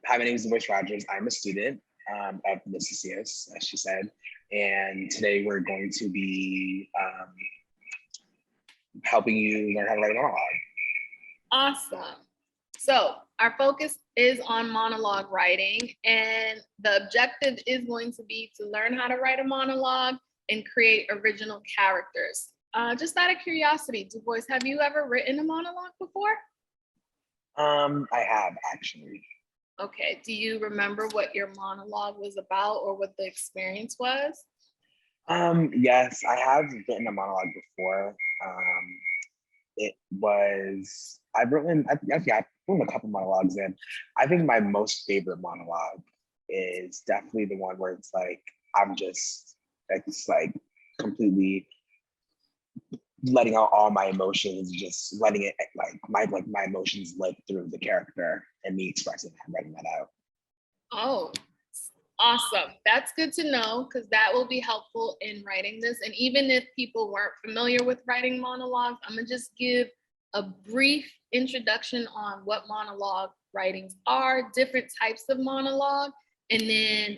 Hi, my name is Dubois Rogers. I'm a student of the CCS, as she said, and today we're going to be helping you learn how to write a monologue. Awesome. So our focus is on monologue writing, and the objective is going to be to learn how to write a monologue and create original characters. Just out of curiosity, Dubois, have you ever written a monologue before? I have actually. Okay. Do you remember what your monologue was about or what the experience was? Yes, I have written a monologue before. I've written a couple monologues, and I think my most favorite monologue is definitely the one where it's like it's like completely letting out all my emotions, just letting it like my emotions live through the character and me expressing and writing that out. Oh, awesome. That's good to know, because that will be helpful in writing this. And even if people weren't familiar with writing monologues, I'm gonna just give a brief introduction on what monologue writings are, different types of monologue, and then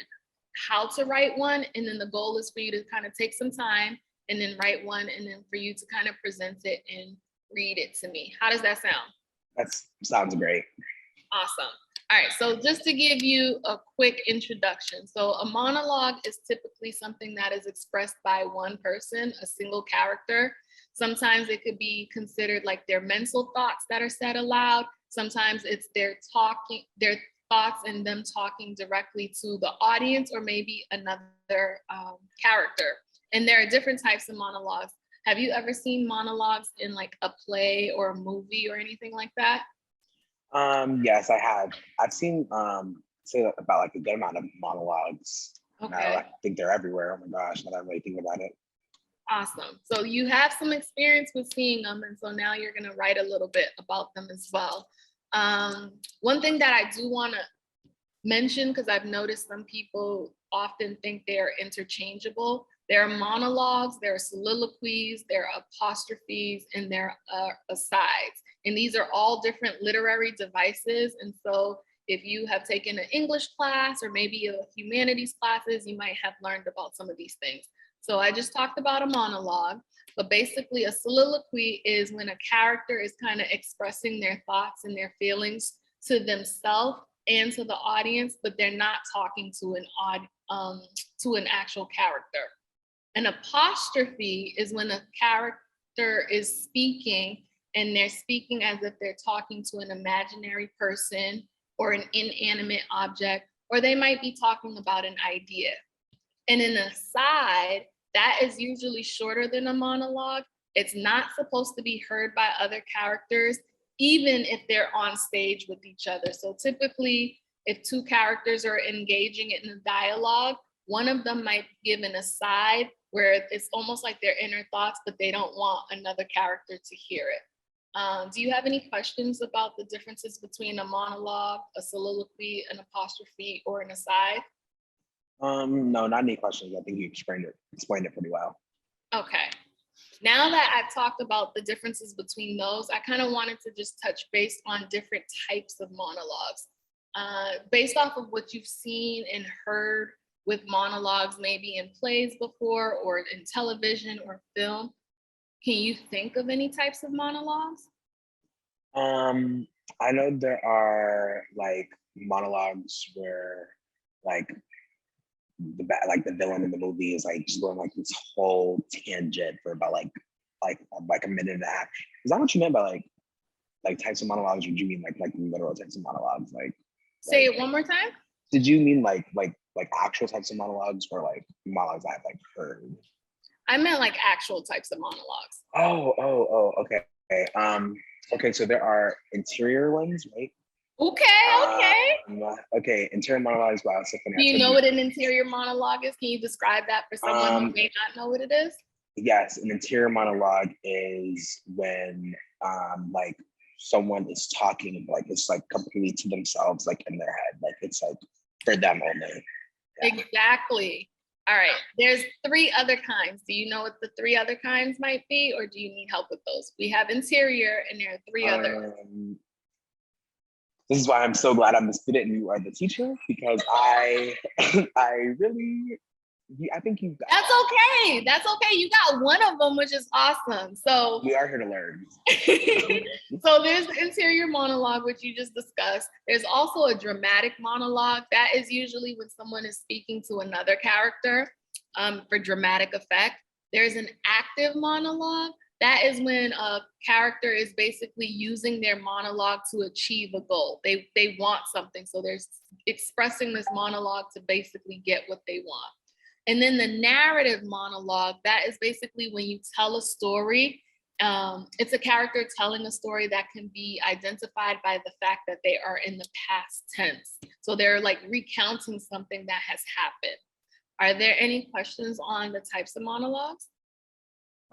how to write one. And then the goal is for you to kind of take some time and then write one, and then for you to kind of present it and read it to me. How does that sound? That sounds great. Awesome. All right, so just to give you a quick introduction. So a monologue is typically something that is expressed by one person, a single character. Sometimes it could be considered like their mental thoughts that are said aloud. Sometimes it's their thoughts and them talking directly to the audience or maybe another character. And there are different types of monologues. Have you ever seen monologues in like a play or a movie or anything like that? Yes, I have. I've seen say about like a good amount of monologues. Okay. Now I think they're everywhere. Oh my gosh, now that I'm really thinking about it. Awesome. So you have some experience with seeing them, and so now you're going to write a little bit about them as well. One thing that I do want to mention, because I've noticed some people often think they are interchangeable. There are monologues, there are soliloquies, there are apostrophes, and there are asides. And these are all different literary devices. And so if you have taken an English class or maybe a humanities classes, you might have learned about some of these things. So I just talked about a monologue, but basically a soliloquy is when a character is kind of expressing their thoughts and their feelings to themselves and to the audience, but they're not talking to an actual character. An apostrophe is when a character is speaking and they're speaking as if they're talking to an imaginary person or an inanimate object, or they might be talking about an idea. And an aside, that is usually shorter than a monologue. It's not supposed to be heard by other characters, even if they're on stage with each other. So typically, if two characters are engaging in a dialogue, one of them might give an aside where it's almost like their inner thoughts, but they don't want another character to hear it. Do you have any questions about the differences between a monologue, a soliloquy, an apostrophe, or an aside? No, not any questions. I think you explained it pretty well. Okay. Now that I've talked about the differences between those, I kind of wanted to just touch base on different types of monologues. Based off of what you've seen and heard with monologues, maybe in plays before or in television or film, can you think of any types of monologues? I know there are like monologues where like the villain in the movie is like just going like this whole tangent for about like a minute and a half. Is that what you meant by like types of monologues, or do you mean like literal types of monologues? Say it one more time. Did you mean like actual types of monologues, or like monologues I've like heard? I meant like actual types of monologues. Okay. Okay, so there are interior ones, right? Okay. Okay, interior monologues. Wow, so funny. Do you know what an interior monologue is? Can you describe that for someone who may not know what it is? Yes, an interior monologue is when like someone is talking, like it's like completely to themselves, like in their head, like it's like for them only. Yeah. Exactly. All right. There's 3 other kinds. Do you know what the 3 other kinds might be, or do you need help with those? We have interior, and there are 3 others. This is why I'm so glad I'm the student and you are the teacher, because I really, I think you got. That's okay. That's okay. You got one of them, which is awesome. So we are here to learn. So there's the interior monologue, which you just discussed. There's also a dramatic monologue. That is usually when someone is speaking to another character for dramatic effect. There's an active monologue. That is when a character is basically using their monologue to achieve a goal. They want something, so they're expressing this monologue to basically get what they want. And then the narrative monologue, that is basically when you tell a story. It's a character telling a story that can be identified by the fact that they are in the past tense. So they're like recounting something that has happened. Are there any questions on the types of monologues?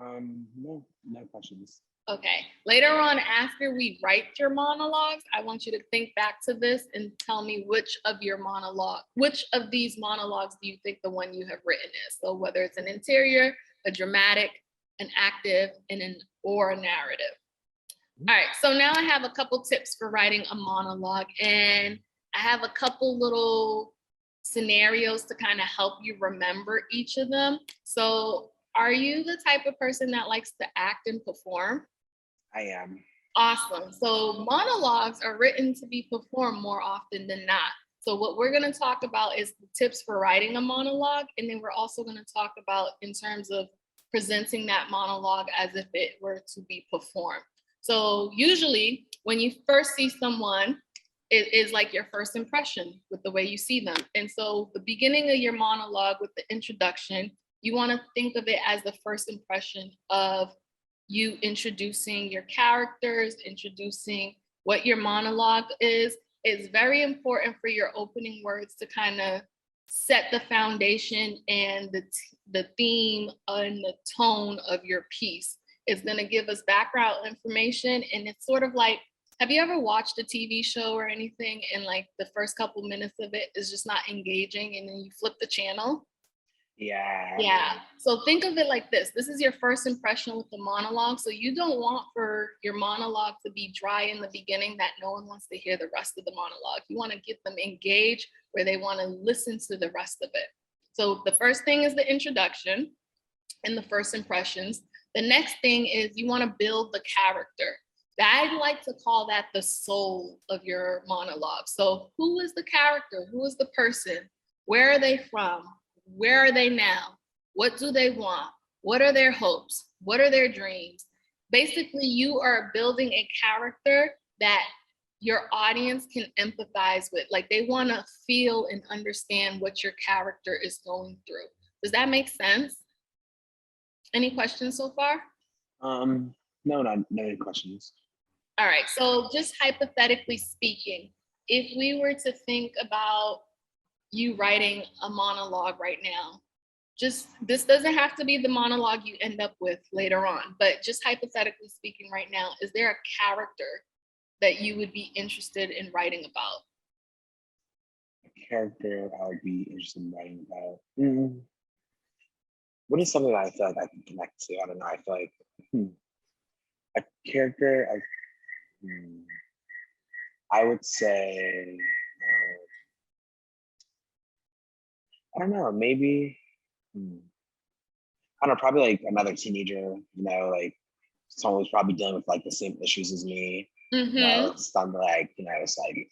No questions. Okay, later on, after we write your monologues, I want you to think back to this and tell me which of these monologues do you think the one you have written is? So whether it's an interior, a dramatic, an active, or a narrative. All right, so now I have a couple tips for writing a monologue, and I have a couple little scenarios to kind of help you remember each of them. So are you the type of person that likes to act and perform? I am. Awesome. So monologues are written to be performed more often than not. So what we're going to talk about is the tips for writing a monologue, and then we're also going to talk about in terms of presenting that monologue as if it were to be performed. So usually when you first see someone, it is like your first impression with the way you see them. And so the beginning of your monologue with the introduction, you want to think of it as the first impression of you introducing your characters, introducing what your monologue is. It's very important for your opening words to kind of set the foundation and the theme and the tone of your piece. It's going to give us background information, and it's sort of like, have you ever watched a TV show or anything and like the first couple minutes of it is just not engaging and then you flip the channel? Yeah. So think of it like this. This is your first impression with the monologue. So you don't want for your monologue to be dry in the beginning that no one wants to hear the rest of the monologue. You want to get them engaged where they want to listen to the rest of it. So the first thing is the introduction and the first impressions. The next thing is you want to build the character. I like to call that the soul of your monologue. So who is the character? Who is the person? Where are they from? Where are they now? What do they want? What are their hopes? What are their dreams? Basically, you are building a character that your audience can empathize with. Like they want to feel and understand what your character is going through. Does that make sense? Any questions so far? No questions. All right, so just hypothetically speaking, if we were to think about you writing a monologue right now, just this doesn't have to be the monologue you end up with later on, but just hypothetically speaking right now, is there a character that you would be interested in writing about? A character I would be interested in writing about. What is something that I feel like I can connect to? I don't know. I feel like a character. I would say. I don't know. Maybe. I don't know. Probably like another teenager. Like someone who's probably dealing with like the same issues as me. Something like it's like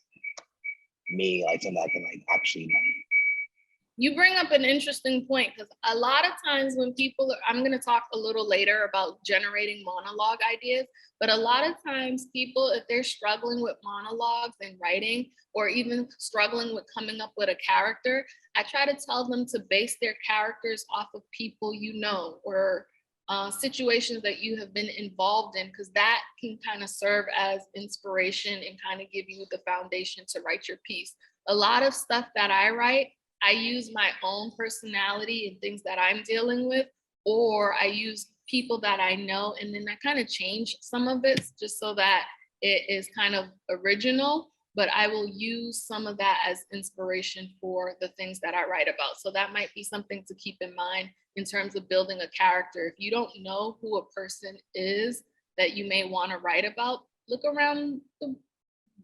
me, like something that I can like actually know. You bring up an interesting point because a lot of times when I'm going to talk a little later about generating monologue ideas, but a lot of times people, if they're struggling with monologues and writing, or even struggling with coming up with a character, I try to tell them to base their characters off of people or situations that you have been involved in, because that can kind of serve as inspiration and kind of give you the foundation to write your piece. A lot of stuff that I write, I use my own personality and things that I'm dealing with, or I use people that I know, and then I kind of change some of it just so that it is kind of original, but I will use some of that as inspiration for the things that I write about. So that might be something to keep in mind in terms of building a character. If you don't know who a person is that you may want to write about, look around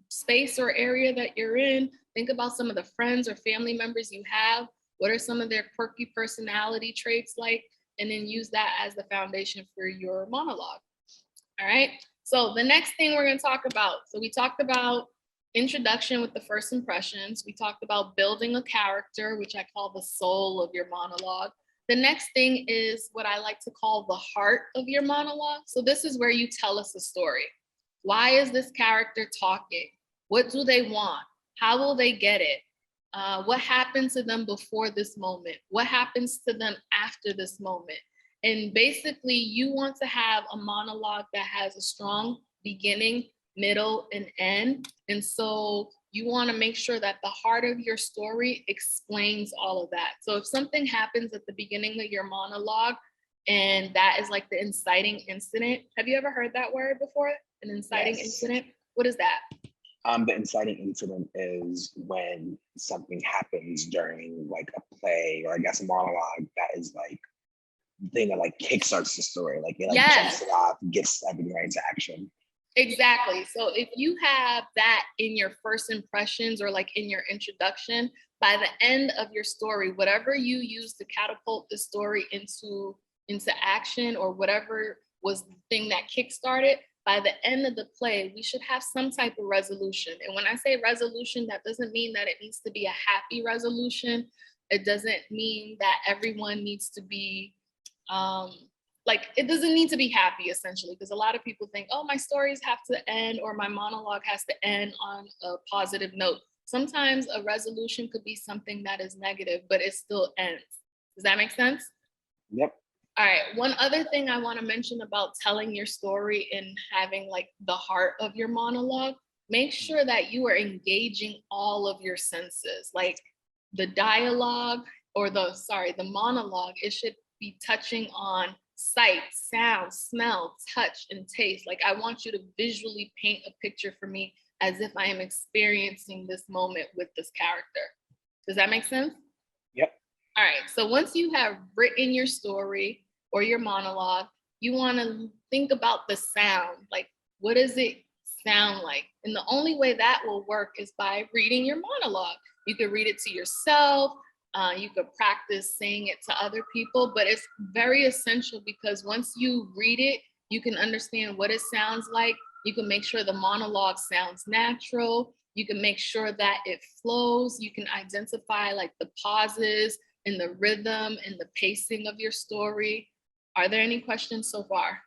space or area that you're in. Think about some of the friends or family members you have. What are some of their quirky personality traits like? And then use that as the foundation for your monologue. All right. So the next thing we're going to talk about. So we talked about introduction with the first impressions. We talked about building a character, which I call the soul of your monologue. The next thing is what I like to call the heart of your monologue. So this is where you tell us a story. Why is this character talking? What do they want? How will they get it? What happened to them before this moment? What happens to them after this moment? And basically, you want to have a monologue that has a strong beginning, middle, and end. And so you want to make sure that the heart of your story explains all of that. So if something happens at the beginning of your monologue, and that is like the inciting incident. Have you ever heard that word before? An inciting incident? What is that? The inciting incident is when something happens during like a play or I guess a monologue that is like the thing that like kickstarts the story, like it like jumps it off, gets everything right into action. Exactly. So if you have that in your first impressions or like in your introduction, by the end of your story, whatever you use to catapult the story into action or whatever was the thing that kickstarted, by the end of the play, we should have some type of resolution. And when I say resolution, that doesn't mean that it needs to be a happy resolution. It doesn't mean that everyone needs to be like, it doesn't need to be happy, essentially, because a lot of people think, oh, my stories have to end or my monologue has to end on a positive note. Sometimes a resolution could be something that is negative, but it still ends. Does that make sense? Yep. All right. One other thing I want to mention about telling your story and having like the heart of your monologue, make sure that you are engaging all of your senses, like the dialogue or the monologue. It should be touching on sight, sound, smell, touch, and taste. Like I want you to visually paint a picture for me as if I am experiencing this moment with this character. Does that make sense? Yep. All right. So once you have written your story or your monologue, you want to think about the sound. Like, what does it sound like? And the only way that will work is by reading your monologue. You could read it to yourself. You could practice saying it to other people, but it's very essential because once you read it, you can understand what it sounds like. You can make sure the monologue sounds natural. You can make sure that it flows. You can identify like the pauses and the rhythm and the pacing of your story. Are there any questions so far?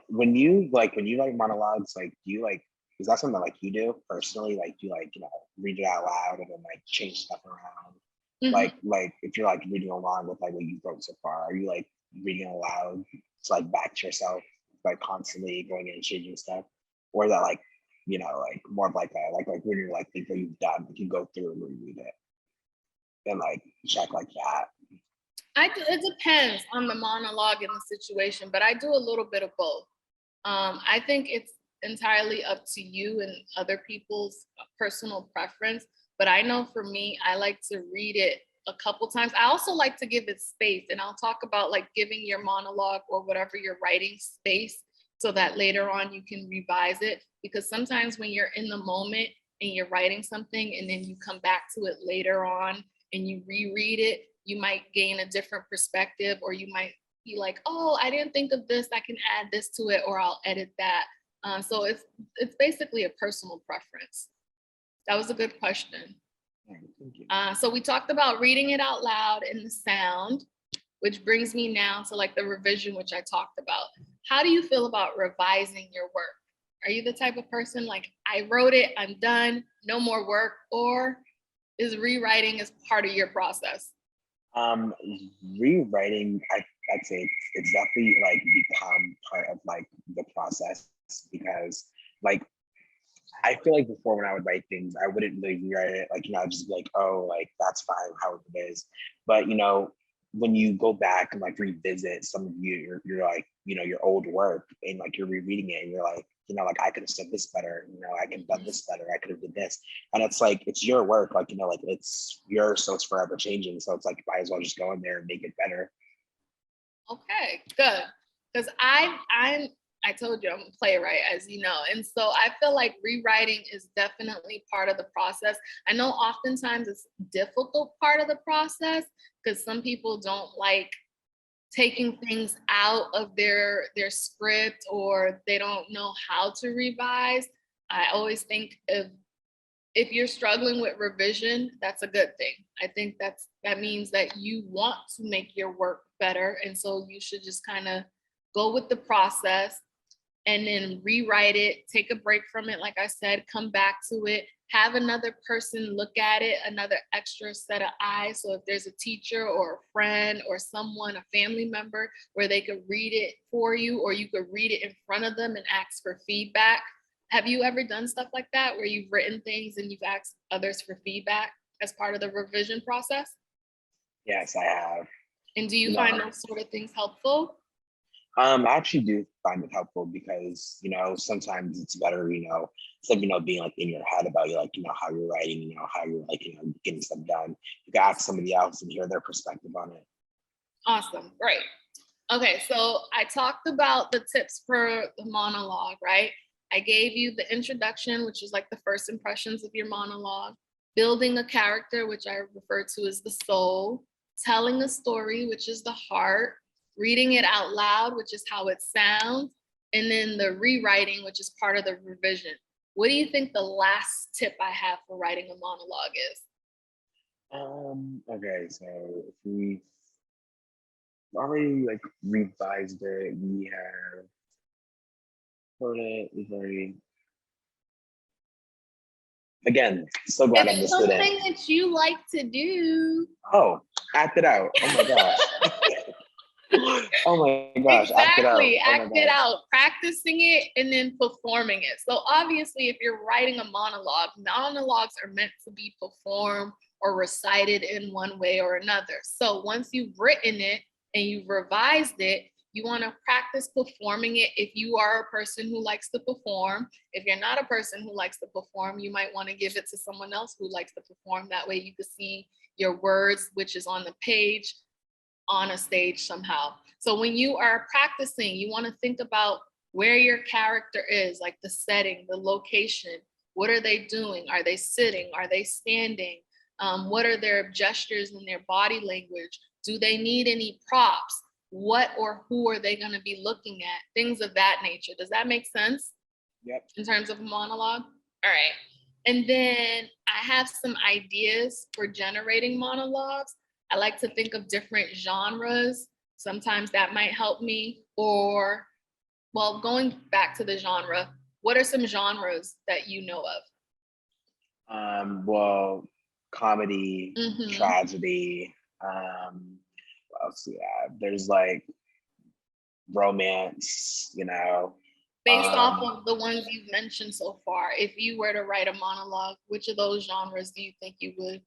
When you write monologues, like do you like, is that something like you do personally? Like do you like, read it out loud and then like change stuff around? Like if you're like reading along with like what you wrote so far, are you like reading aloud to like back to yourself, like constantly going in and changing stuff? Or is that like, like more of like a like when you're like think that you've done, you can go through and reread it and like check like that? It depends on the monologue and the situation, but I do a little bit of both. I think it's entirely up to you and other people's personal preference. But I know for me, I like to read it a couple times. I also like to give it space, and I'll talk about like giving your monologue or whatever you're writing space so that later on you can revise it. Because sometimes when you're in the moment and you're writing something and then you come back to it later on and you reread it, you might gain a different perspective, or you might be like, oh, I didn't think of this, I can add this to it, or I'll edit that. So it's basically a personal preference. That was a good question. So we talked about reading it out loud and the sound, which brings me now to like the revision, which I talked about. How do you feel about revising your work? Are you the type of person like, I wrote it, I'm done, no more work, or is rewriting as part of your process? Rewriting, I'd say it's definitely like become part of like the process because like I feel like before when I would write things, I wouldn't really rewrite it. Like, I'd just be like, oh, like that's fine, how it is. But when you go back and like revisit some of you're like, your old work and like you're rereading it and you're like, like I could have said this better, I could have done this better, I could have did this. And it's like it's your work, like like it's yours, so it's forever changing. So it's like might as well just go in there and make it better. Okay, good. Because I'm I told you I'm a playwright, as you know. And so I feel like rewriting is definitely part of the process. I know oftentimes it's a difficult part of the process because some people don't like taking things out of their script, or they don't know how to revise. I always think if you're struggling with revision, that's a good thing. I think that means that you want to make your work better. And so you should just kind of go with the process and then rewrite it, take a break from it, like I said, come back to it, have another person look at it, another extra set of eyes. So if there's a teacher or a friend or someone, a family member, where they could read it for you, or you could read it in front of them and ask for feedback. Have you ever done stuff like that where you've written things and you've asked others for feedback as part of the revision process? Yes, I have. And do you find those sort of things helpful? I actually do find it helpful because, sometimes it's better, instead of, being like in your head about how you're writing, how you're getting stuff done. You can ask somebody else and hear their perspective on it. Awesome, great. Okay, so I talked about the tips for the monologue, right? I gave you the introduction, which is like the first impressions of your monologue, building a character, which I refer to as the soul, telling a story, which is the heart, reading it out loud, which is how it sounds, and then the rewriting, which is part of the revision. What do you think the last tip I have for writing a monologue is? Okay, so if we already revised it, we have put it, we've already again, so glad I'm the It's student. something that you like to do. Oh, act it out. Oh my gosh. Oh my gosh, Exactly, act act it out, practicing it and then performing it. So obviously, if you're writing a monologue, monologues are meant to be performed or recited in one way or another. So once you've written it and you've revised it, you want to practice performing it if you are a person who likes to perform. If you're not a person who likes to perform, you might want to give it to someone else who likes to perform. That way you can see your words, which is on the page, on a stage somehow. So when you are practicing, you want to think about where your character is, like the setting, the location. What are they doing? Are they sitting? Are they standing? What are their gestures and their body language? Do they need any props? What or who are they going to be looking at? Things of that nature. Does that make sense? Yep. In terms of a monologue? All right. And then I have some ideas for generating monologues. I like to think of different genres. Sometimes that might help me. Or, well, going back to the genre, what are some genres that you know of? Well, comedy, tragedy, what else do we have? There's romance, Based off of the ones you've mentioned so far, if you were to write a monologue, which of those genres do you think you would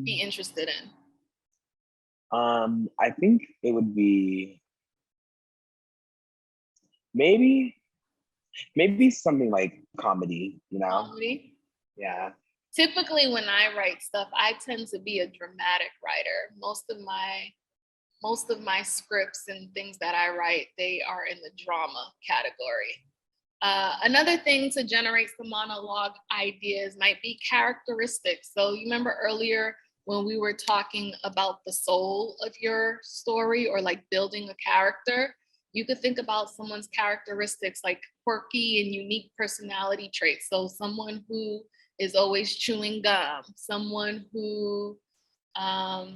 be interested in? I think it would be maybe something like comedy, Comedy? Yeah. Typically when I write stuff, I tend to be a dramatic writer. Most of my scripts and things that I write, they are in the drama category. Another thing to generate some monologue ideas might be characteristics. So you remember earlier when we were talking about the soul of your story, or like building a character, you could think about someone's characteristics like quirky and unique personality traits. So someone who is always chewing gum, someone who, I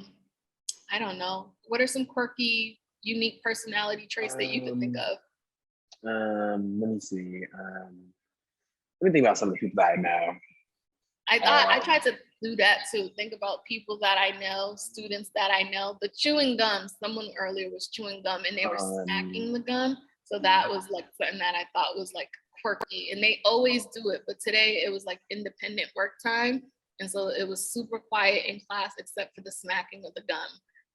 don't know, what are some quirky, unique personality traits that you could think of? Let me see. Let me think about some of the people that I know. I tried to do that too. Think about people that I know, students that I know. The chewing gum, someone earlier was chewing gum and they were smacking the gum. So that was like something that I thought was like quirky. And they always do it. But today it was like independent work time. And so it was super quiet in class except for the smacking of the gum.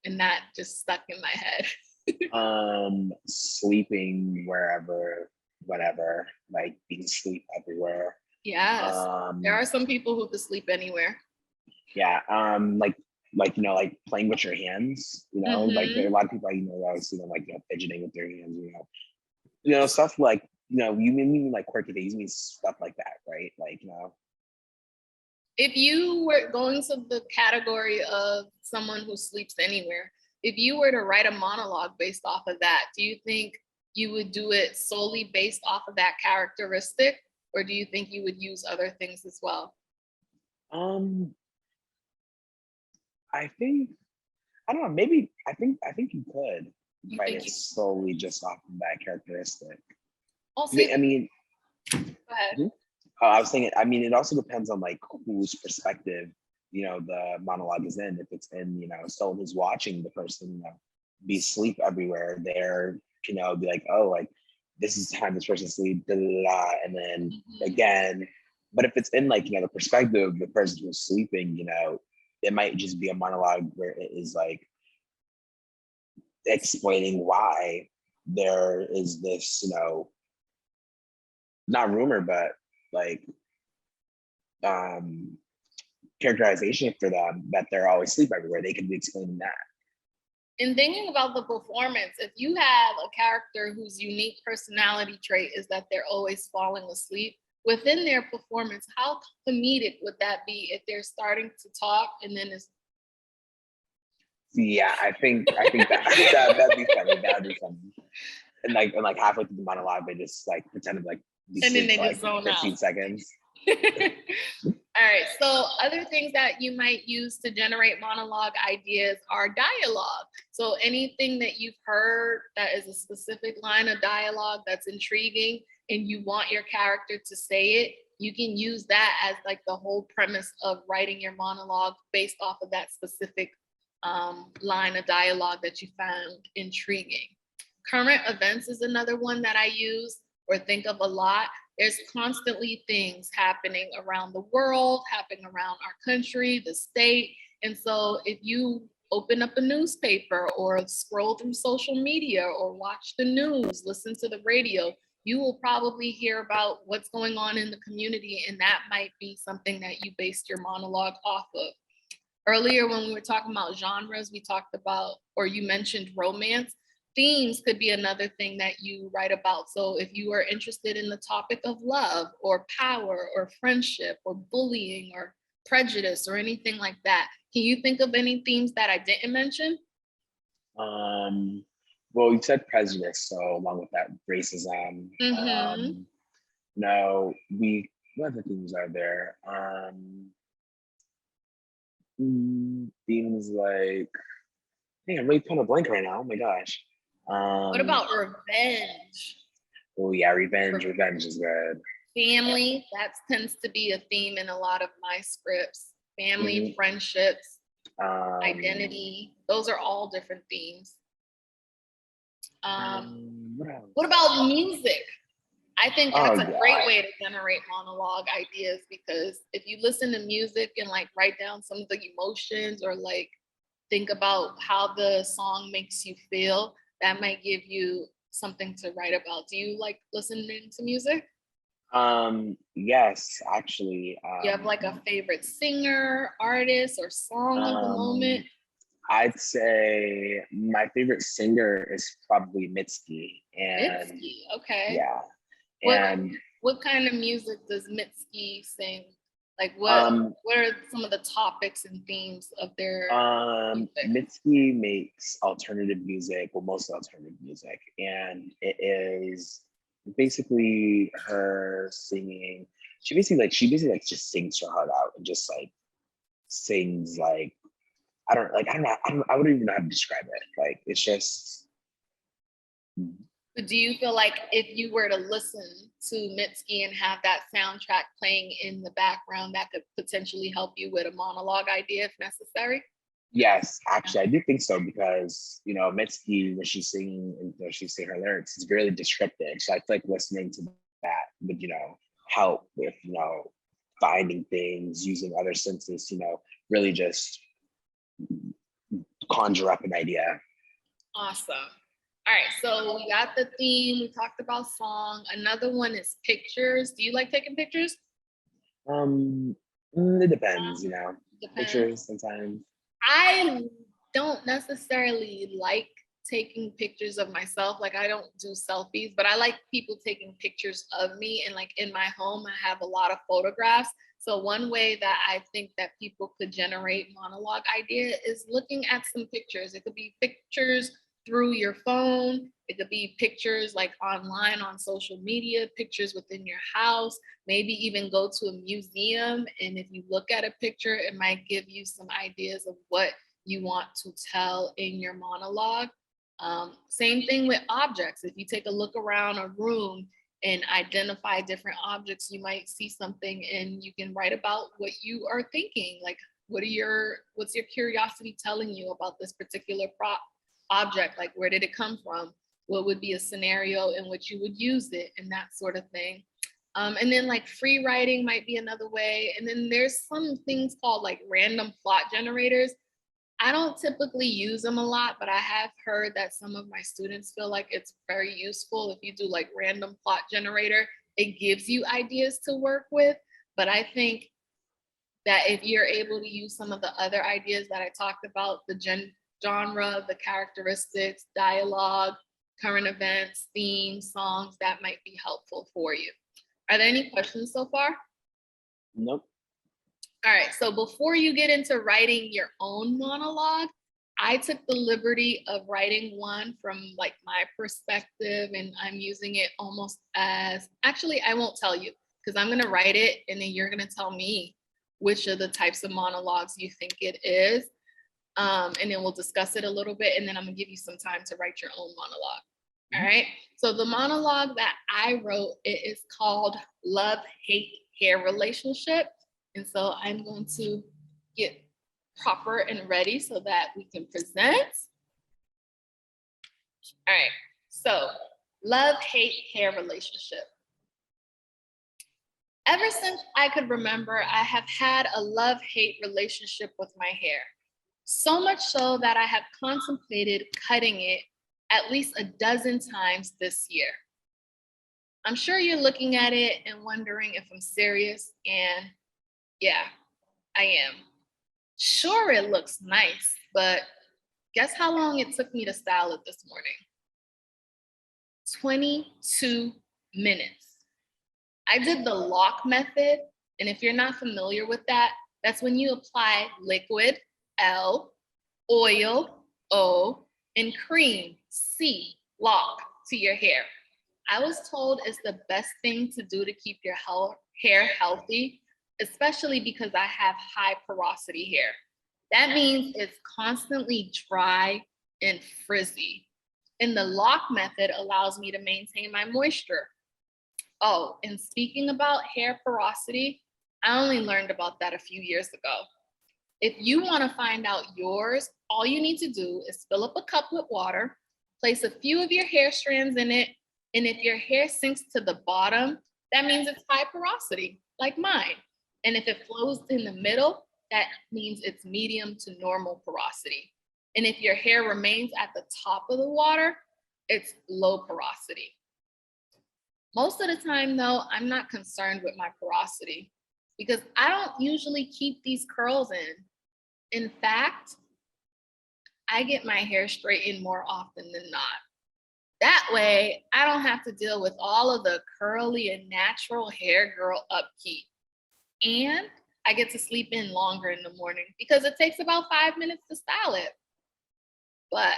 And that just stuck in my head. Sleeping wherever, whatever, like being sleep everywhere. Yes. There are some people who could sleep anywhere. Yeah. Like playing with your hands, like there are a lot of people I see them fidgeting with their hands, stuff like, you mean like quirky things, you mean stuff like that, right? Like, If you were going to the category of someone who sleeps anywhere, if you were to write a monologue based off of that, do you think you would do it solely based off of that characteristic? Or do you think you would use other things as well? um, I think, I don't know, maybe, I think you could You write think it you, solely just off of that characteristic. also, I mean, go ahead. mhm. I was thinking, I mean, it also depends on like whose perspective, the monologue is in. If it's in, someone who's watching the person, be sleep everywhere, they're, be like, oh, like this is time this person sleep, da, da, da, da, and then Mhm. again. But if it's in like, the perspective of the person who's sleeping, it might just be a monologue where it is like explaining why there is this, not rumor, but like um characterization for them that they're always sleep everywhere. They could be explaining that. In thinking about the performance, if you have a character whose unique personality trait is that they're always falling asleep, within their performance, how comedic would that be if they're starting to talk and then it's Yeah, I think that'd be funny. That'd be funny. And like halfway through the monologue, they just like pretend to like be and then asleep they for like just zone out. 15 seconds. All right, so other things that you might use to generate monologue ideas are dialogue. So anything that you've heard that is a specific line of dialogue that's intriguing and you want your character to say it, you can use that as like the whole premise of writing your monologue based off of that specific line of dialogue that you found intriguing. Current events is another one that I use or think of a lot. There's constantly things happening around the world, happening around our country, the state. And so if you open up a newspaper or scroll through social media or watch the news, listen to the radio, you will probably hear about what's going on in the community. And that might be something that you based your monologue off of. Earlier, when we were talking about genres, we talked about, or you mentioned romance. Themes could be another thing that you write about. So if you are interested in the topic of love or power or friendship or bullying or prejudice or anything like that, can you think of any themes that I didn't mention? Well, you said prejudice, so along with that, racism. Mm-hmm. No, what other things are there? Themes like, hey, I'm really pulling a blank right now. Oh my gosh. What Um, about revenge? oh yeah, revenge. Revenge is good. Family, that tends to be a theme in a lot of my scripts. Family, Mhm. friendships, Um, identity, those are all different themes. what What else? about music? I think Oh that's a yeah. great way to generate monologue ideas because if you listen to music and like write down some of the emotions or like think about how the song makes you feel, that might give you something to write about. Do you like listening to music? Yes, actually. You have like a favorite singer, artist, or song of the moment? Um, I'd say my favorite singer is probably Mitski, and Mitski, okay. yeah, What and what kind of music does Mitski sing? Like um, what are some of the topics and themes of their music? Mitski makes alternative music, well, mostly alternative music, and it is basically her singing. She basically like just sings her heart out and just like sings like I don't know I wouldn't even know how to describe it. Like it's just But do you feel like if you were to listen to Mitski and have that soundtrack playing in the background, that could potentially help you with a monologue idea if necessary? yes, actually I do think so because Mitski when she's singing and when she's saying her lyrics, it's really descriptive. So I feel like listening to that would help with finding things using other senses. Really just conjure up an idea. Awesome. All right, so we got the theme, we talked about song. Another one is pictures. Do you like taking pictures? Um, it depends. Depends. Pictures sometimes. I don't necessarily like taking pictures of myself. Like I don't do selfies, but I like people taking pictures of me. And like in my home, I have a lot of photographs. So one way that I think that people could generate monologue idea is looking at some pictures. It could be pictures through your phone. It could be pictures like online on social media, pictures within your house, maybe even go to a museum. And if you look at a picture, it might give you some ideas of what you want to tell in your monologue. Same thing with objects. If you take a look around a room and identify different objects, you might see something and you can write about what you are thinking. Like, what's your curiosity telling you about this particular object? Like, where did it come from? What would be a scenario in which you would use it, and that sort of thing. And then like free writing might be another way. And then there's some things called like random plot generators. I don't typically use them a lot, but I have heard that some of my students feel like it's very useful if you do like random plot generator. It gives you ideas to work with. But I think that if you're able to use some of the other ideas that I talked about, the genre, the characteristics, dialogue, current events, themes, songs, that might be helpful for you. Are there any questions so far? Nope. All right, so before you get into writing your own monologue, I took the liberty of writing one from like my perspective, and I'm using it almost as, actually, I won't tell you because I'm gonna write it and then you're gonna tell me which of the types of monologues you think it is. And then we'll discuss it a little bit, and then I'm gonna give you some time to write your own monologue. All right, so the monologue that I wrote, it is called Love, Hate, Hair Relationship. And so I'm going to get proper and ready so that we can present. All right, so love, hate, hair relationship. Ever since I could remember, I have had a love-hate relationship with my hair. So much so that I have contemplated cutting it at least a dozen times this year. I'm sure you're looking at it and wondering if I'm serious, and yeah, I am. Sure, it looks nice, but guess how long it took me to style it this morning? 22 minutes. I did the lock method, and if you're not familiar with that, that's when you apply liquid, L, oil, O, and cream, C, lock, to your hair. I was told it's the best thing to do to keep your hair healthy, especially because I have high porosity hair. That means it's constantly dry and frizzy. And the lock method allows me to maintain my moisture. Oh, and speaking about hair porosity, I only learned about that a few years ago. If you want to find out yours, all you need to do is fill up a cup with water, place a few of your hair strands in it, and if your hair sinks to the bottom, that means it's high porosity, like mine. And if it flows in the middle, that means it's medium to normal porosity. And if your hair remains at the top of the water, it's low porosity. Most of the time, though, I'm not concerned with my porosity because I don't usually keep these curls in. In fact, I get my hair straightened more often than not. That way, I don't have to deal with all of the curly and natural hair girl upkeep. And I get to sleep in longer in the morning because it takes about 5 minutes to style it. But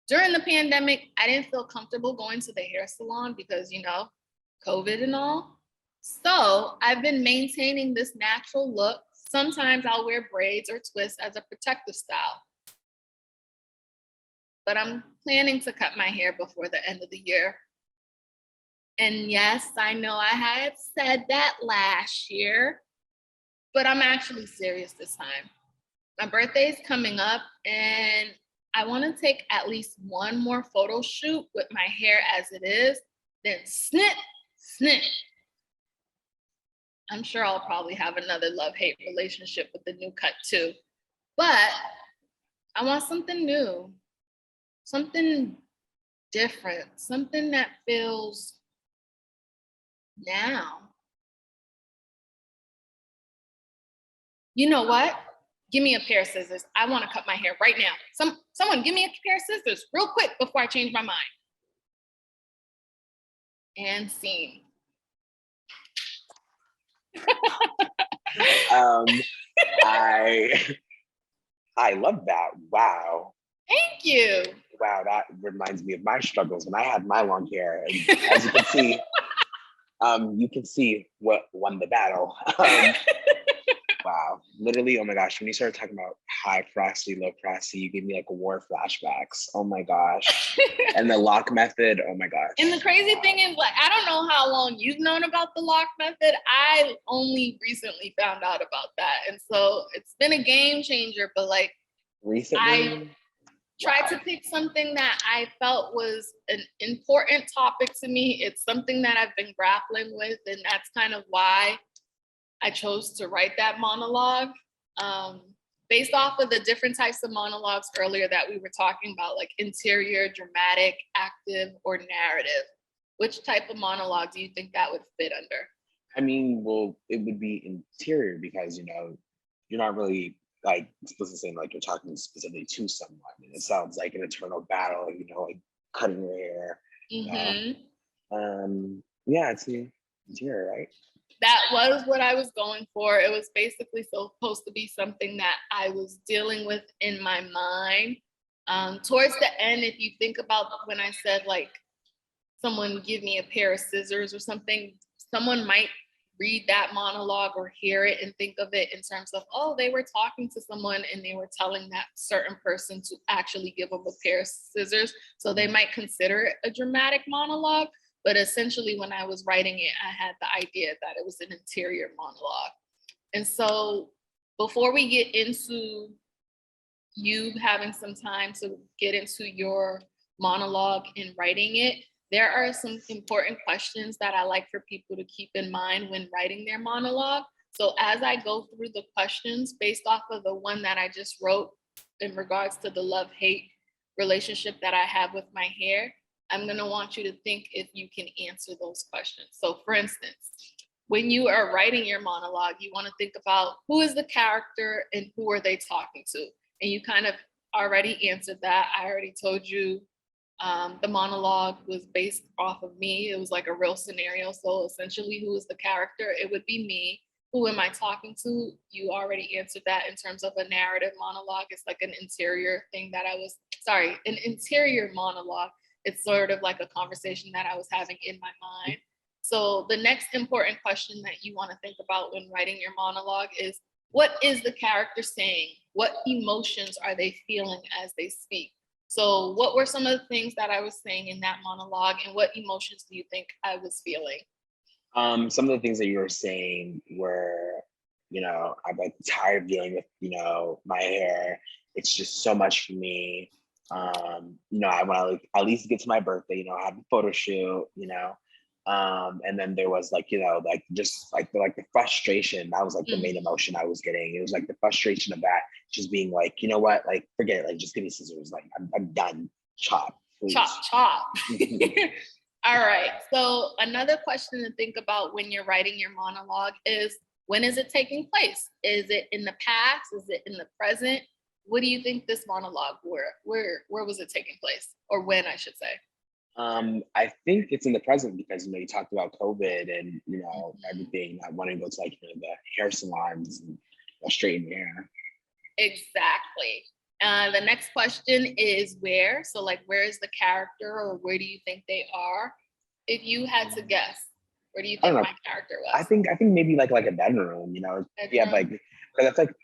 during the pandemic, I didn't feel comfortable going to the hair salon because, COVID and all. So I've been maintaining this natural look. Sometimes I'll wear braids or twists as a protective style. But I'm planning to cut my hair before the end of the year. And yes, I know I had said that last year, but I'm actually serious this time. My birthday is coming up and I want to take at least one more photo shoot with my hair as it is, then snip, snip. I'm sure I'll probably have another love-hate relationship with the new cut too. But I want something new, something different, something that feels now. You know what? give me a pair of scissors. I want to cut my hair right now. Someone give me a pair of scissors real quick before I change my mind. And scene. I love that. Wow. Thank you. Wow, that reminds me of my struggles when I had my long hair. And as you can see what won the battle. Wow, literally, oh my gosh, when you started talking about high frosty, low frosty, you gave me like war flashbacks. Oh my gosh. And the lock method, oh my gosh. And the crazy thing is, like, I don't know how long you've known about the lock method. I only recently found out about that. And so it's been a game changer, but like recently, I tried to pick something that I felt was an important topic to me. It's something that I've been grappling with, and that's kind of why I chose to write that monologue. Based off of the different types of monologues earlier that we were talking about, like interior, dramatic, active, or narrative. Which type of monologue do you think that would fit under? I mean, well, it would be interior because, you're not really like explicitly saying like you're talking specifically to someone. And it sounds like an eternal battle, like cutting your hair. Yeah, it's the interior, right? That was what I was going for. It was basically supposed to be something that I was dealing with in my mind. Towards the end, if you think about when I said like, someone give me a pair of scissors or something, someone might read that monologue or hear it and think of it in terms of, oh, they were talking to someone and they were telling that certain person to actually give them a pair of scissors. So they might consider it a dramatic monologue. But essentially, when I was writing it, I had the idea that it was an interior monologue. And so before we get into you having some time to get into your monologue and writing it, there are some important questions that I like for people to keep in mind when writing their monologue. So as I go through the questions based off of the one that I just wrote in regards to the love-hate relationship that I have with my hair, I'm going to want you to think if you can answer those questions. So for instance, when you are writing your monologue, you want to think about who is the character and who are they talking to? And you kind of already answered that. I already told you the monologue was based off of me. It was like a real scenario. So essentially, who is the character? It would be me. Who am I talking to? You already answered that in terms of a narrative monologue. It's like an interior thing that an interior monologue. It's sort of like a conversation that I was having in my mind. So the next important question that you want to think about when writing your monologue is, what is the character saying? What emotions are they feeling as they speak? So what were some of the things that I was saying in that monologue, and what emotions do you think I was feeling? Some of the things that you were saying were, I'm like tired of dealing with, my hair. It's just so much for me. I want to like at least get to my birthday, have a photo shoot, and then there was like, like just like the frustration. That was like the main emotion I was getting. It was like the frustration of that, just being like, you know what, like forget it, like just give me scissors, like I'm done. Chop, please. Chop. All right. So another question to think about when you're writing your monologue is, when is it taking place? Is it in the past? Is it in the present? What do you think this monologue where was it taking place, or when, I should say? I think it's in the present because you talked about COVID and everything. I want to go to like the hair salons and straighten your hair. Exactly. The next question is where. So like, where is the character, or where do you think they are? If you had to guess, where do you think my character was? I think maybe like a bedroom. Yeah, like that's like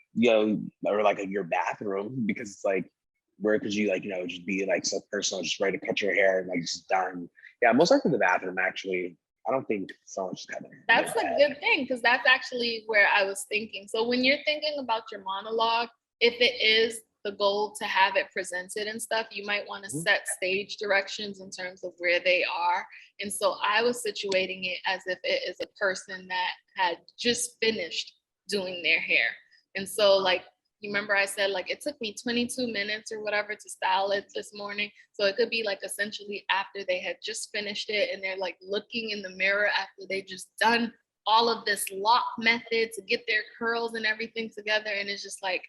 or like your bathroom, because it's like, where could you like just be like so personal, just ready to cut your hair and like just done. Yeah, most likely the bathroom. Actually, I don't think someone's just cutting. That's a good thing, because that's actually where I was thinking. So when you're thinking about your monologue, if it is the goal to have it presented and stuff, you might want to set stage directions in terms of where they are. And so I was situating it as if it is a person that had just finished doing their hair. And so like, you remember I said like it took me 22 minutes or whatever to style it this morning. So it could be like essentially after they had just finished it and they're like looking in the mirror after they just done all of this lock method to get their curls and everything together. And it's just like,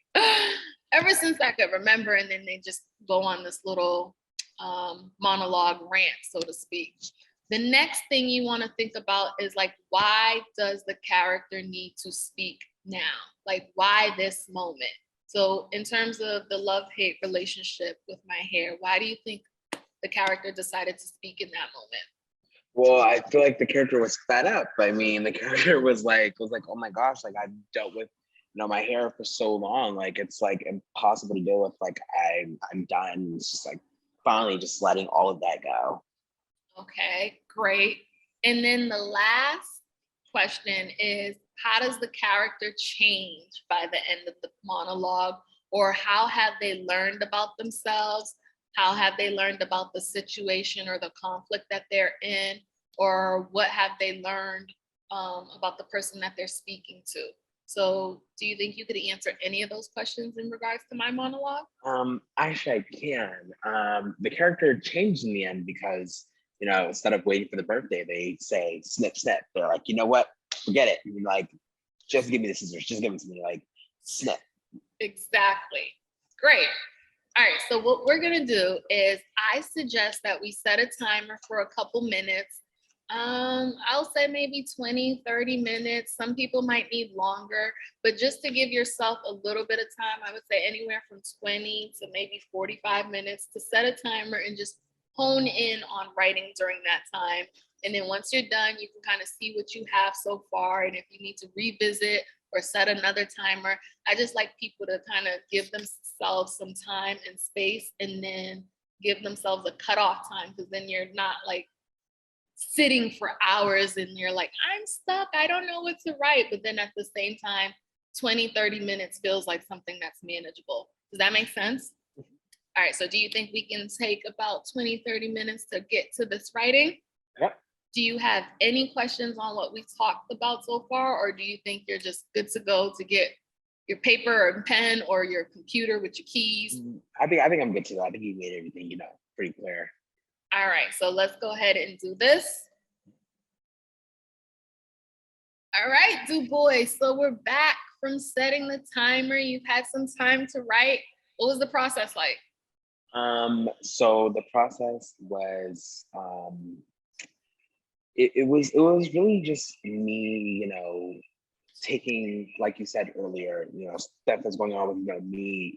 ever since I could remember, and then they just go on this little monologue rant, so to speak. The next thing you want to think about is like, why does the character need to speak now? Like, why this moment? So in terms of the love-hate relationship with my hair, why do you think the character decided to speak in that moment? Well, I feel like the character was fed up. I mean, the character was like, oh my gosh, like I've dealt with, my hair for so long. Like it's like impossible to deal with. Like I'm done. It's just like finally just letting all of that go. Okay, great. And then the last question is, how does the character change by the end of the monologue? Or how have they learned about themselves? How have they learned about the situation or the conflict that they're in? Or what have they learned about the person that they're speaking to? So do you think you could answer any of those questions in regards to my monologue? Actually I can. The character changed in the end because, instead of waiting for the birthday, they say snip, snip. They're like, you know what? Forget it. And like, just give me the scissors. Just give it to me. Like, snip. Exactly. Great. All right. So what we're going to do is I suggest that we set a timer for a couple minutes. I'll say maybe 20, 30 minutes. Some people might need longer, but just to give yourself a little bit of time, I would say anywhere from 20 to maybe 45 minutes to set a timer and just hone in on writing during that time. And then once you're done, you can kind of see what you have so far. And if you need to revisit or set another timer, I just like people to kind of give themselves some time and space and then give themselves a cutoff time, because then you're not like sitting for hours and you're like, I'm stuck, I don't know what to write. But then at the same time, 20, 30 minutes feels like something that's manageable. Does that make sense? All right, so do you think we can take about 20, 30 minutes to get to this writing? Yep. Do you have any questions on what we talked about so far, or do you think you're just good to go to get your paper or pen or your computer with your keys? I think I'm good to go. I think you made everything, pretty clear. All right, so let's go ahead and do this. All right, Dubois, so we're back from setting the timer. You've had some time to write. What was the process like? So the process was, it was really just me, taking, like you said earlier, stuff that's going on with, me,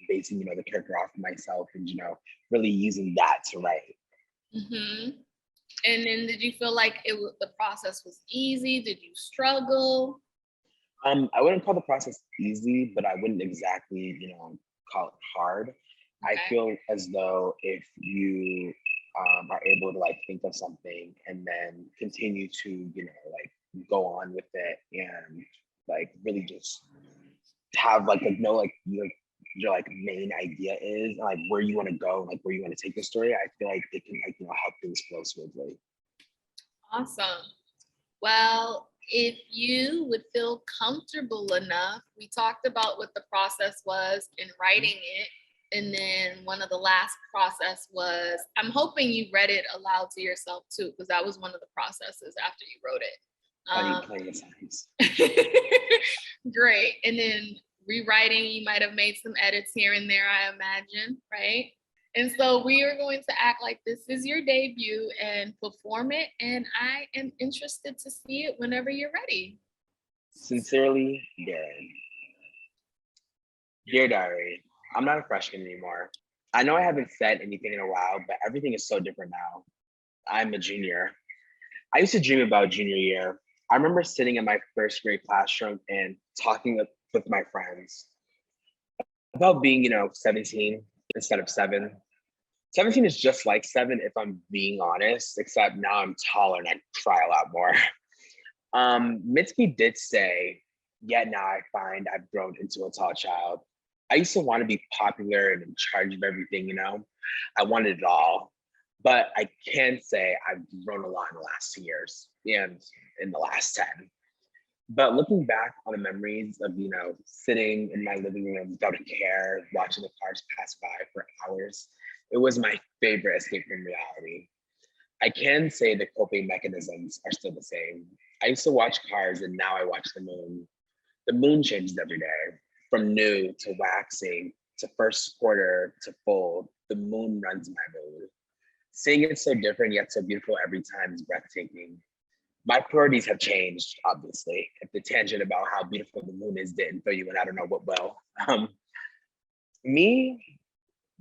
basing, the character off of myself and, really using that to write. Mm-hmm. And then did you feel like the process was easy? Did you struggle? I wouldn't call the process easy, but I wouldn't exactly, call it hard. Okay. I feel as though if you are able to like think of something and then continue to, like go on with it and like really just have like know like your like main idea is and, like where you want to go, like where you want to take the story, I feel like it can like help things flow smoothly. Awesome. Well, if you would feel comfortable enough, we talked about what the process was in writing it. And then one of the last process was, I'm hoping you read it aloud to yourself too, because that was one of the processes after you wrote it. Plenty of times. Great. And then rewriting, you might have made some edits here and there, I imagine, right? And so we are going to act like this is your debut and perform it. And I am interested to see it whenever you're ready. Sincerely, Darren. Dear Diary, I'm not a freshman anymore. I know I haven't said anything in a while, but everything is so different now. I'm a junior. I used to dream about junior year. I remember sitting in my first grade classroom and talking with my friends about being, 17 instead of 7. 17 is just like 7 if I'm being honest, except now I'm taller and I cry a lot more. Mitski did say, yet now I find I've grown into a tall child. I used to want to be popular and in charge of everything, I wanted it all. But I can say I've grown a lot in the last 2 years and in the last 10. But looking back on the memories of, sitting in my living room without a care, watching the cars pass by for hours, it was my favorite escape from reality. I can say the coping mechanisms are still the same. I used to watch Cars and now I watch the moon. The moon changes every day, from new to waxing to first quarter to full. The moon runs my mood. Seeing it so different yet so beautiful every time is breathtaking. My priorities have changed, obviously. If the tangent about how beautiful the moon is didn't fill you in, I don't know what will. Me,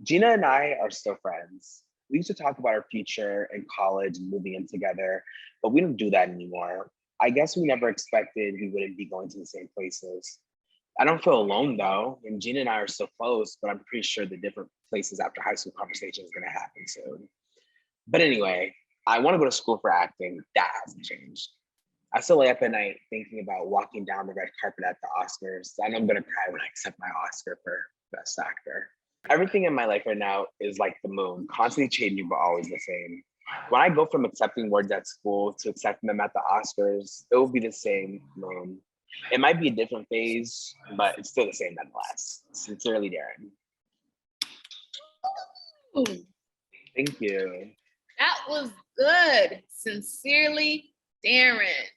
Gina and I are still friends. We used to talk about our future in college and moving in together, but we don't do that anymore. I guess we never expected we wouldn't be going to the same places. I don't feel alone though, and Gina and I are still close, but I'm pretty sure the different places after high school conversation is gonna happen soon. But anyway, I want to go to school for acting. That hasn't changed. I still lay up at night thinking about walking down the red carpet at the Oscars. I know I'm gonna cry when I accept my Oscar for Best Actor. Everything in my life right now is like the moon, constantly changing, but always the same. When I go from accepting words at school to accepting them at the Oscars, it will be the same moon. It might be a different phase, but it's still the same nonetheless. Sincerely, Darren. Ooh, Thank you. that was good. Sincerely, Darren.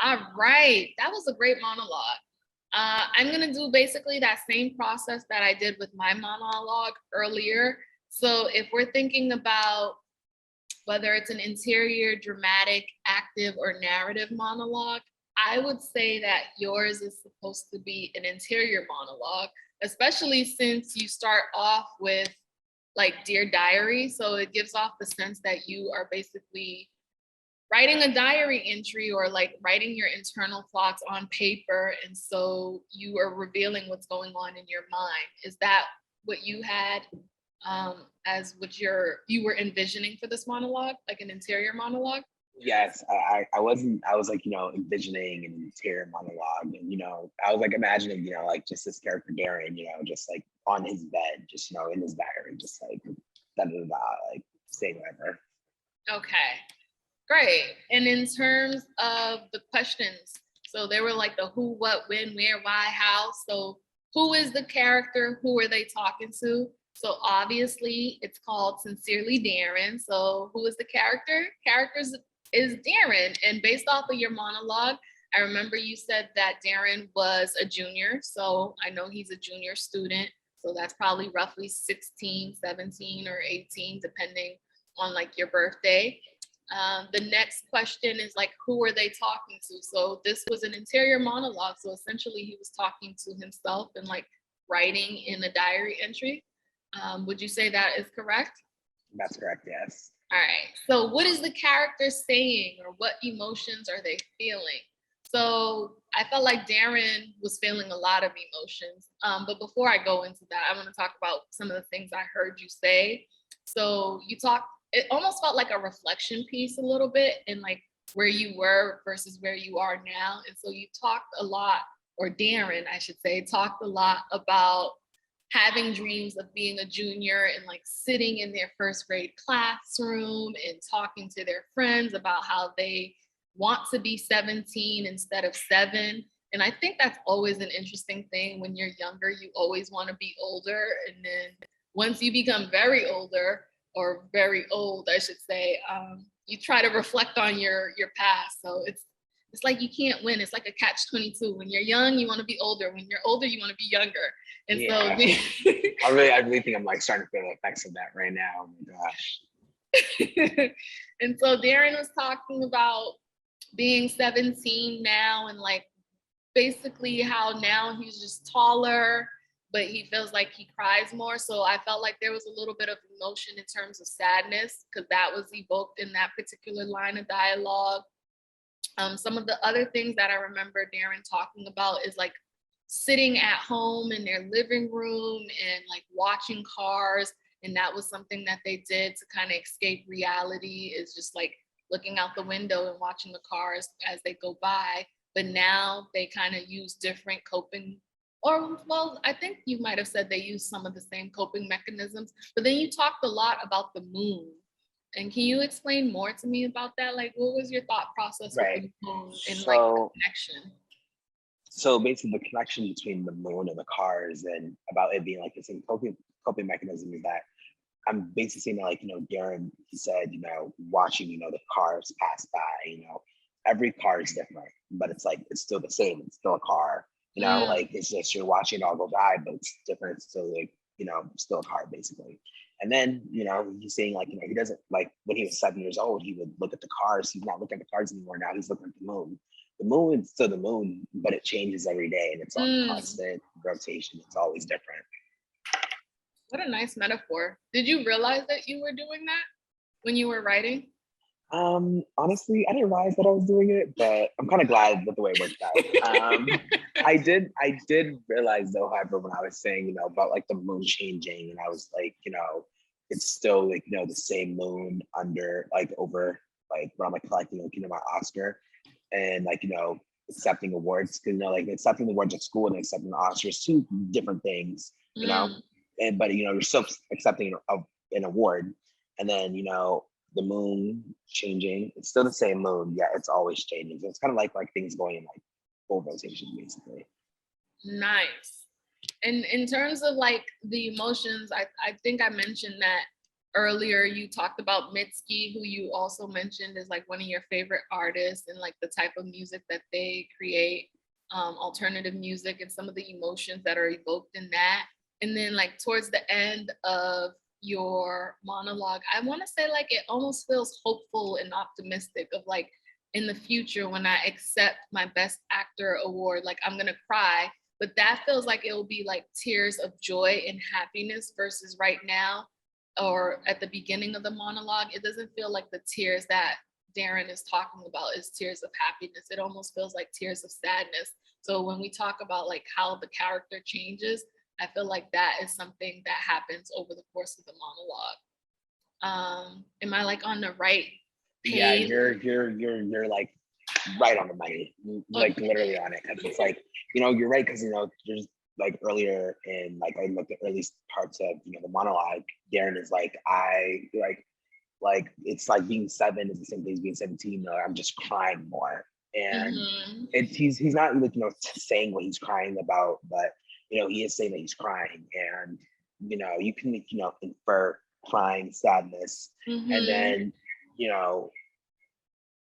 All right, that was a great monologue. I'm gonna do basically that same process that I did with my monologue earlier. So if we're thinking about whether it's an interior, dramatic, active, or narrative monologue, I would say that yours is supposed to be an interior monologue, especially since you start off with like Dear Diary. So it gives off the sense that you are basically writing a diary entry or like writing your internal thoughts on paper. And so you are revealing what's going on in your mind. Is that what you had as what you were envisioning for this monologue, like an interior monologue? Yes, I wasn't, I was like, envisioning an interior monologue. And, I was like imagining, like just this character Darren, just like on his bed, just, in his diary, just like da da da, like saying whatever. Okay, great. And in terms of the questions, so they were like the who, what, when, where, why, how. So who is the character? Who are they talking to? So obviously it's called Sincerely Darren. So who is the character? Characters is Darren. And based off of your monologue, I remember you said that Darren was a junior. So I know he's a junior student. So that's probably roughly 16, 17, or 18, depending on like your birthday. The next question is like, who are they talking to? So this was an interior monologue. So essentially he was talking to himself and like writing in a diary entry. Would you say that is correct? That's correct, yes. All right. So what is the character saying or what emotions are they feeling? So I felt like Darren was feeling a lot of emotions. But before I go into that, I want to talk about some of the things I heard you say. So you talked, it almost felt like a reflection piece a little bit and like where you were versus where you are now. And so you talked a lot, or Darren, I should say, talked a lot about having dreams of being a junior and like sitting in their first grade classroom and talking to their friends about how they want to be 17 instead of 7. And I think that's always an interesting thing. When you're younger, you always want to be older. And then once you become very older, or very old, I should say, you try to reflect on your past. So it's like you can't win. It's like a catch-22. When you're young, you want to be older. When you're older, you want to be younger. And Yeah. So I really think I'm like starting to feel the effects of that right now. Oh my gosh. and so Darren was talking about being 17 now and like basically how now he's just taller, but he feels like he cries more. So I felt like there was a little bit of emotion in terms of sadness because that was evoked in that particular line of dialogue. Some of the other things that I remember Darren talking about is like sitting at home in their living room and like watching cars. And that was something that they did to kind of escape reality, is just like looking out the window and watching the cars as they go by. But now they kind of use different coping, or well, I think you might have said they use some of the same coping mechanisms. But then you talked a lot about the moon. And can you explain more to me about that? Like, what was your thought process with the moon and like the connection? So basically the connection between the moon and the cars and about it being like the same coping mechanism is that I'm basically saying that, like, Darren, he said, watching, the cars pass by, every car is different, but it's like, it's still the same. It's still a car, like, it's just, you're watching it all go by, but it's different. It's still like, still a car basically. And then, he's saying like, he doesn't like when he was 7 years old, he would look at the cars. He's not looking at the cars anymore. Now he's looking at the moon. The moon is still the moon, but it changes every day and it's on constant rotation. It's always different. What a nice metaphor. Did you realize that you were doing that when you were writing? Honestly, I didn't realize that I was doing it, but I'm kind of glad with the way it worked out. I did realize though, however, when I was saying, about like the moon changing, and I was like, it's still like, the same moon under like over like when I'm like collecting like, my Oscar and like, accepting awards, because like accepting awards at school and accepting the Oscars, two different things, and but you're still accepting an award, and then the moon changing, it's still the same moon, yeah, it's always changing. So it's kind of like things going in like full rotation basically. Nice. And in terms of like the emotions, I think I mentioned that earlier. You talked about Mitski, who you also mentioned is like one of your favorite artists, and like the type of music that they create, alternative music, and some of the emotions that are evoked in that. And then like towards the end of your monologue, I want to say like it almost feels hopeful and optimistic of like in the future when I accept my best actor award, like I'm gonna cry, but that feels like it will be like tears of joy and happiness versus right now or at the beginning of the monologue. It doesn't feel like the tears that Darren is talking about is tears of happiness. It almost feels like tears of sadness. So when we talk about like how the character changes, I feel like that is something that happens over the course of the monologue. Am I like on the right page? Yeah, you're like right on the money, like literally on it. Cause it's like, you're right. Cause there's like earlier in like the earliest parts of, the monologue, Darren is like, I like, it's like being 7 is the same thing as being 17, or I'm just crying more. And he's not like, saying what he's crying about, but he is saying that he's crying, and you can infer crying, sadness, and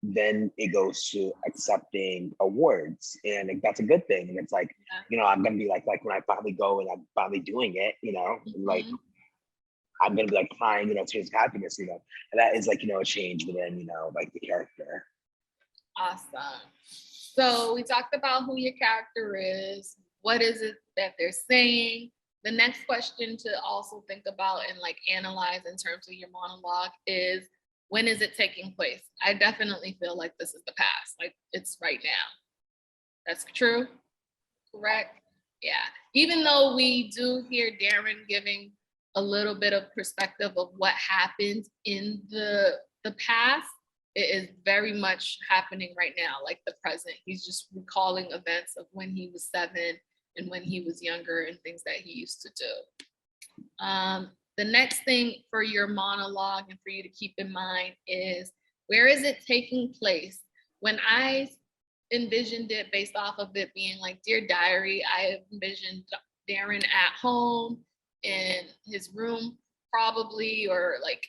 then it goes to accepting awards, and like, that's a good thing. And it's like, I'm gonna be like when I finally go and I'm finally doing it, like I'm gonna be like crying, tears of happiness, and that is like, a change within, like the character. Awesome. So we talked about who your character is. What is it that they're saying? The next question to also think about and like analyze in terms of your monologue is, when is it taking place? I definitely feel like this is the past, like it's right now. That's true, correct? Yeah. Even though we do hear Darren giving a little bit of perspective of what happened in the past, it is very much happening right now, like the present. He's just recalling events of when he was 7 and when he was younger and things that he used to do. The next thing for your monologue and for you to keep in mind is, where is it taking place? When I envisioned it based off of it being like Dear Diary, I envisioned Darren at home in his room, probably, or like,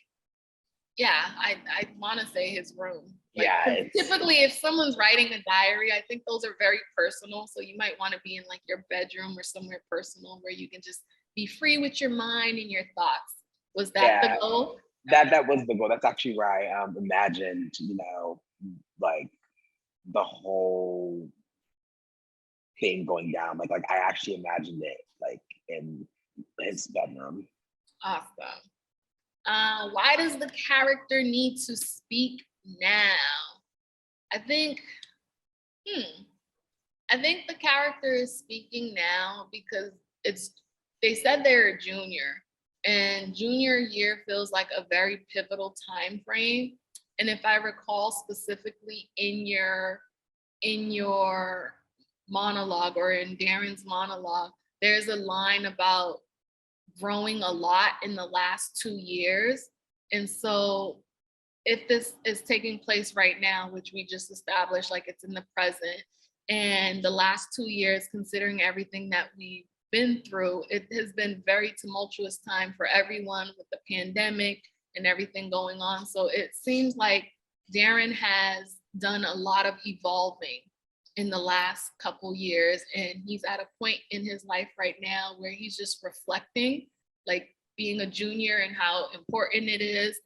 yeah, I want to say his room. Like, yeah. Typically, if someone's writing a diary, I think those are very personal. So you might want to be in like your bedroom or somewhere personal where you can just be free with your mind and your thoughts. Was that the goal? That was the goal. That's actually where I imagined, like the whole thing going down. Like I actually imagined it like in his bedroom. Awesome. Why does the character need to speak now? I think the character is speaking now because they said they're a junior, and junior year feels like a very pivotal time frame. And if I recall specifically in your monologue or in Darren's monologue, there's a line about growing a lot in the last 2 years. And so if this is taking place right now, which we just established, like it's in the present, and the last 2 years, considering everything that we been through. It has been very tumultuous time for everyone with the pandemic and everything going on. So it seems like Darren has done a lot of evolving in the last couple years, and he's at a point in his life right now where he's just reflecting, like being a junior and how important it is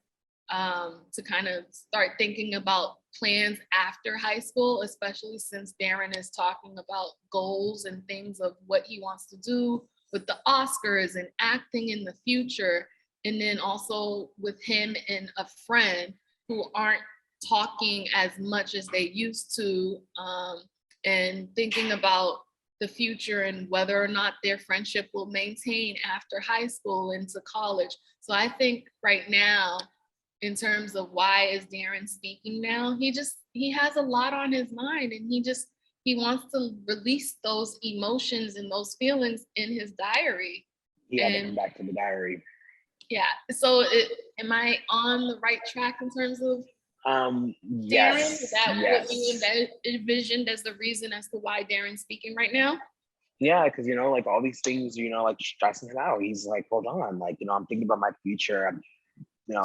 to kind of start thinking about plans after high school, especially since Darren is talking about goals and things of what he wants to do with the Oscars and acting in the future. And then also with him and a friend who aren't talking as much as they used to, and thinking about the future and whether or not their friendship will maintain after high school into college. So I think right now, in terms of why is Darren speaking now, he has a lot on his mind, and he wants to release those emotions and those feelings in his diary. He had to come back to the diary. Yeah. So am I on the right track in terms of yes, Darren? Is that yes. what you envisioned as the reason as to why Darren's speaking right now? Yeah, because like all these things, like stressing him out. He's like, hold on, like, I'm thinking about my future. I'm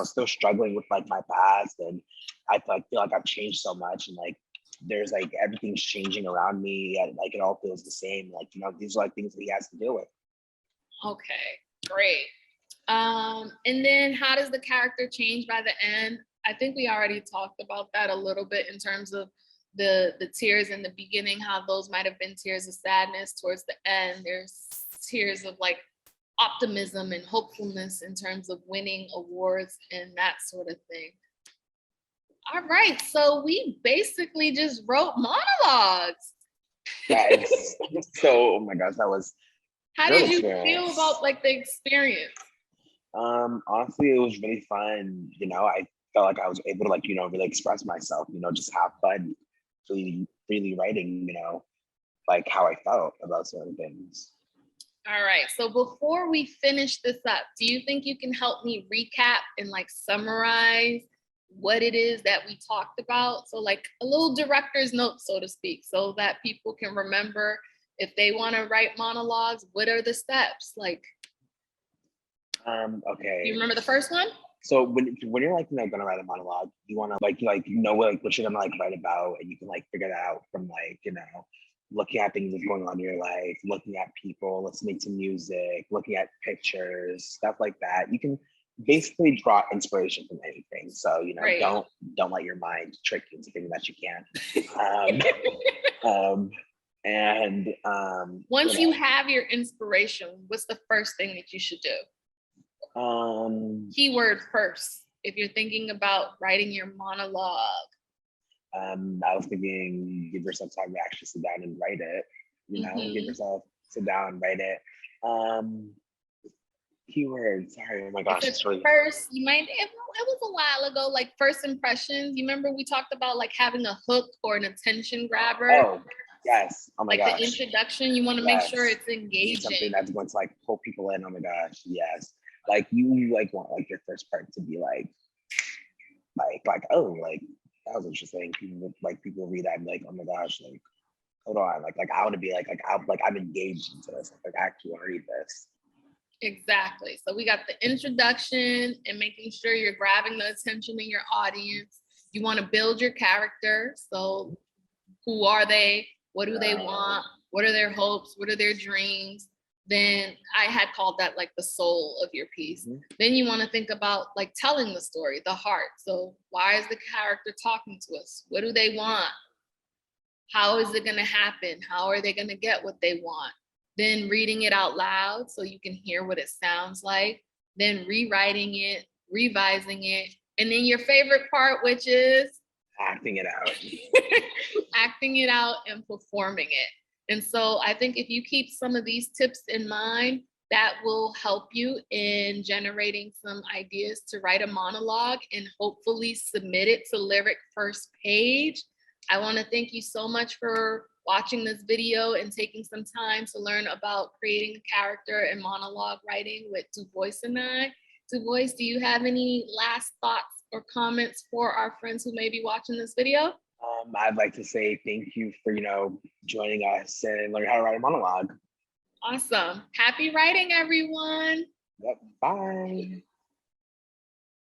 still struggling with like my past, and I feel like I've changed so much, and like there's like everything's changing around me, and like it all feels the same. Like these are like things that he has to deal with. Okay, great. And then how does the character change by the end? I think we already talked about that a little bit in terms of the tears in the beginning, how those might have been tears of sadness. Towards the end, there's tears of like optimism and hopefulness in terms of winning awards and that sort of thing. All right, so we basically just wrote monologues. Yes. So, oh my gosh, that was. How did you feel about like the experience? Honestly, it was really fun. I felt like I was able to like, really express myself, just have fun, really writing, like how I felt about certain things. All right, so before we finish this up, do you think you can help me recap and like summarize what it is that we talked about? So like a little director's note, so to speak, so that people can remember if they want to write monologues, what are the steps? Like, okay. Do you remember the first one? So when you're like, gonna write a monologue, you want to like know what you're gonna like write about, and you can like figure it out from like, looking at things that's going on in your life, looking at people, listening to music, looking at pictures, stuff like that. You can basically draw inspiration from anything. So, Right. don't let your mind trick you into thinking that you can. Once you have your inspiration, what's the first thing that you should do? Keyword first, if you're thinking about writing your monologue. I was thinking, give yourself time to actually sit down and write it. Give yourself sit down and write it. Keywords. Sorry, oh my gosh. First, it was a while ago, like first impressions. You remember we talked about like having a hook or an attention grabber? Oh, yes. Oh my gosh. Like the introduction, you want to make sure it's engaging. Something that's going to like pull people in. Oh my gosh, yes. Like you like want like your first part to be like oh, like that was interesting. People read that and be like, oh my gosh, like hold on, like I want to be like I'm engaged into this. Like I actually want to read this. Exactly. So we got the introduction and making sure you're grabbing the attention of your audience. You want to build your character. So who are they? What do they want? What are their hopes? What are their dreams? Then I had called that like the soul of your piece. Mm-hmm. Then you want to think about like telling the story, the heart. So why is the character talking to us? What do they want? How is it going to happen? How are they going to get what they want? Then reading it out loud so you can hear what it sounds like. Then rewriting it, revising it. And then your favorite part, which is acting it out. Acting it out and performing it. And so I think if you keep some of these tips in mind, that will help you in generating some ideas to write a monologue and hopefully submit it to Lyric First Page. I want to thank you so much for watching this video and taking some time to learn about creating a character and monologue writing with Dubois and I. Dubois, do you have any last thoughts or comments for our friends who may be watching this video? I'd like to say thank you for, joining us and learning how to write a monologue. Awesome. Happy writing, everyone. Yep. Bye.